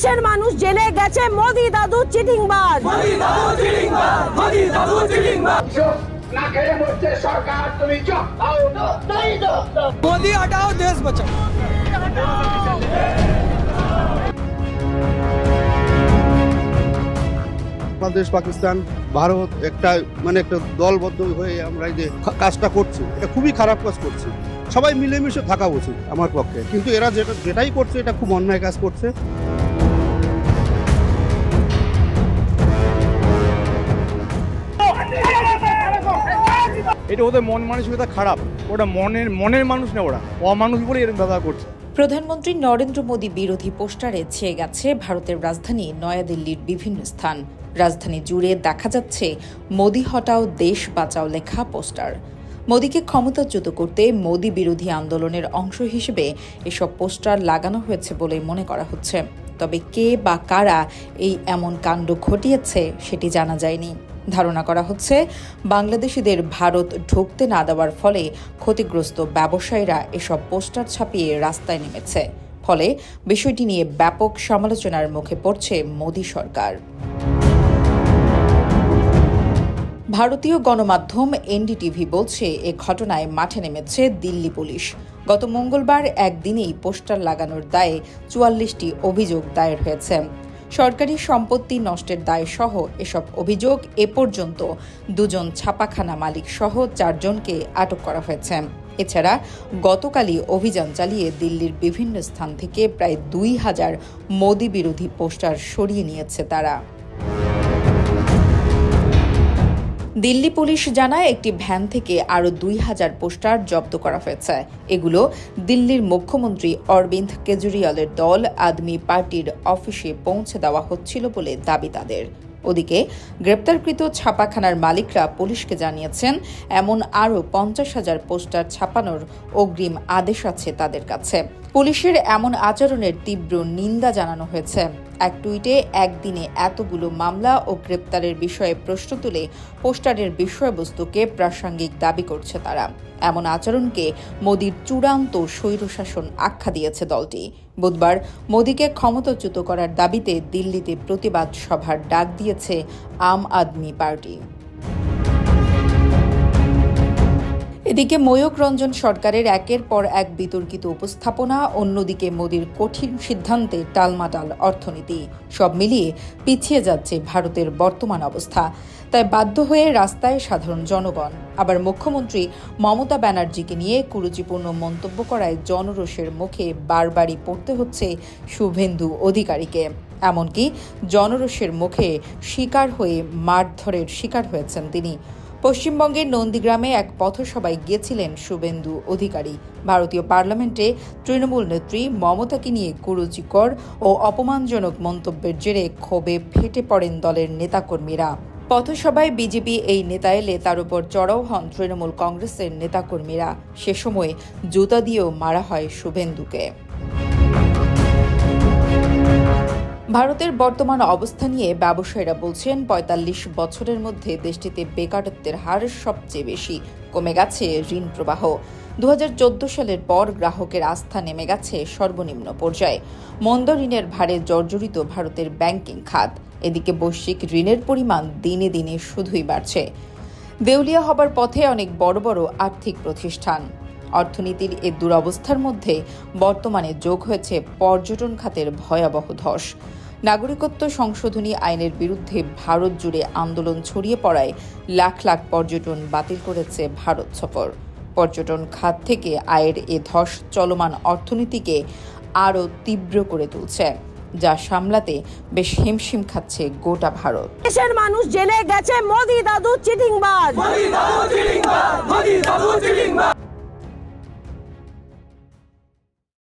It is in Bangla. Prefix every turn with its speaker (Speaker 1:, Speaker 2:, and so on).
Speaker 1: দেশের মানুষ জেনে গেছে মোদি দাদু চিটিংবাজ।
Speaker 2: না খেয়ে মরছে সরকার, তুমি
Speaker 3: मोदी हटाओ देश बचाओ।
Speaker 4: বাংলাদেশ, পাকিস্তান, ভারত একটা একটা দলবদ্ধ হয়ে আমরা এই যে কাজটা করছি, এটা খুবই খারাপ কাজ করছি। সবাই মিলেমিশে থাকা উচিত আমার পক্ষে, কিন্তু এরা যেটাই করছে এটা খুব অন্যায় কাজ করছে।
Speaker 5: এটা ওদের মন মানসিকতা খারাপ, ওটা মনের মানুষ না, ওরা অমানুষ বলে এরকম ব্যবহার করছে।
Speaker 6: প্রধানমন্ত্রী নরেন্দ্র মোদী বিরোধী পোস্টারে ছেয়ে গেছে ভারতের রাজধানী নয়াদিল্লির বিভিন্ন স্থান। রাজধানী জুড়ে দেখা যাচ্ছে মোদি হটাও দেশ বাঁচাও লেখা পোস্টার। মোদীকে ক্ষমতাচ্যুত করতে মোদী বিরোধী আন্দোলনের অংশ হিসেবে এসব পোস্টার লাগানো হয়েছে বলে মনে করা হচ্ছে। তবে কে বা কারা এই এমন কাণ্ড ঘটিয়েছে সেটি জানা যায়নি। ধারণা করা হচ্ছে বাংলাদেশিদের ভারত ঢুকতে না দেওয়ার ফলে ক্ষতিগ্রস্ত ব্যবসায়ীরা এসব পোস্টার ছাপিয়ে রাস্তায় নেমেছে। ফলে বিষয়টি নিয়ে ব্যাপক সমালোচনার মুখে পড়ছে মোদী সরকার। ভারতীয় গণমাধ্যম এনডিটিভি বলছে এ ঘটনায় মাঠে নেমেছে দিল্লি পুলিশ। গত মঙ্গলবার একদিনেই পোস্টার লাগানোর দায়ে ৪৪টি অভিযোগ দায়ের হয়েছে। সরকারি সম্পত্তি নষ্টের দায় সহ এসব অভিযোগ এ পর্যন্ত ২জন ছাপাখানা মালিক সহ ৪ জনকে আটক করা হয়েছে। এছাড়া গতকালই অভিযান চালিয়ে দিল্লির বিভিন্ন স্থান থেকে প্রায় ২,০০০ মোদি বিরোধী পোস্টার সরিয়ে নিয়েছে তারা। দিল্লি পুলিশ জানায় একটি ভ্যান থেকে আরও ২,০০০ পোস্টার জব্দ করা হয়েছে। এগুলো দিল্লির মুখ্যমন্ত্রী অরবিন্দ কেজরিওয়ালের দল আদমি পার্টির অফিসে পৌঁছে দেওয়া হচ্ছিল বলে দাবি তাদের। ওদিকে গ্রেপ্তারকৃত ছাপাখানার মালিকরা পুলিশকে জানিয়েছেন এমন আরও ৫০,০০০ পোস্টার ছাপানোর অগ্রিম আদেশ আছে তাদের কাছে। পুলিশের এমন আচরণের তীব্র নিন্দা জানানো হয়েছে। এক টুইটে একদিনে এতগুলো মামলা ও গ্রেপ্তারের বিষয়ে প্রশ্ন তুলে পোস্টারের বিষয়বস্তুকে প্রাসঙ্গিক দাবি করছে তারা। এমন আচরণকে মোদির চূড়ান্ত স্বৈরশাসন আখ্যা দিয়েছে দলটি। বুধবার মোদিকে ক্ষমতাচ্যুত করার দাবিতে দিল্লিতে প্রতিবাদ সভার ডাক দিয়েছে আম আদমি পার্টি। এদিকে ময়ূক রঞ্জন সরকারের একের পর এক বিতর্কিত উপস্থাপনা, অন্যদিকে মোদির কঠিন সিদ্ধান্তে টালমাটাল অর্থনীতি, সব মিলিয়ে পিছিয়ে যাচ্ছে ভারতের বর্তমান অবস্থা। তাই বাধ্য হয়ে রাস্তায় সাধারণ জনগণ। আবার মুখ্যমন্ত্রী মমতা ব্যানার্জিকে নিয়ে কুরুচিপূর্ণ মন্তব্য করায় জনরোষের মুখে বারবারই পড়তে হচ্ছে শুভেন্দু অধিকারীকে। এমনকি জনরোষের মুখে শিকার হয়ে মারধরের শিকার হয়েছেন তিনি। পশ্চিমবঙ্গের নন্দীগ্রামে এক পথসভায় গিয়েছিলেন শুভেন্দু অধিকারী। ভারতীয় পার্লামেন্টে তৃণমূল নেত্রী মমতাকে নিয়ে কুরুচিকর ও অপমানজনক মন্তব্যের জেরে ক্ষোভে ফেটে পড়েন দলের নেতাকর্মীরা। পথসভায় বিজেপি এই নেতা এলে তার উপর চড়াও হন তৃণমূল কংগ্রেসের নেতাকর্মীরা। সে সময় জুতা দিয়েও মারা হয় শুভেন্দুকে। ভারতের বর্তমান অবস্থা নিয়ে ব্যবসায়ীরা বলছেন ৪৫ বছরের মধ্যে দেশটিতে বেকারত্বের হার সবচেয়ে বেশি। কমে গেছে ঋণ প্রবাহ। ২০১৪ সালের পর গ্রাহকের আস্থা নেমে গেছে সর্বনিম্ন পর্যায়ে। মন্দ ঋণের ভারে জর্জরিত ভারতের ব্যাংকিং খাত। এদিকে বৈশ্বিক ঋণের পরিমাণ দিনে দিনে শুধুই বাড়ছে। দেউলিয়া হবার পথে অনেক বড় বড় আর্থিক প্রতিষ্ঠান। অর্থনীতির এ দুরবস্থার মধ্যে বর্তমানে যোগ হয়েছে পর্যটন খাতের ভয়াবহ ধস। নাগরিকত্ব সংশোধনী আইনের বিরুদ্ধে ভারত জুড়ে আন্দোলন ছড়িয়ে পড়ায় লাখ লাখ পর্যটন বাতিল করেছে ভারত সফর। পর্যটন খাত থেকে আয়ের এ ধস চলমান অর্থনীতিকে আরও তীব্র করে তুলছে, যা সামলাতে বেশ হিমশিম খাচ্ছে গোটা ভারত।
Speaker 1: দেশের মানুষ জেনে গেছে মোদি দাদু চিটিংবাজ।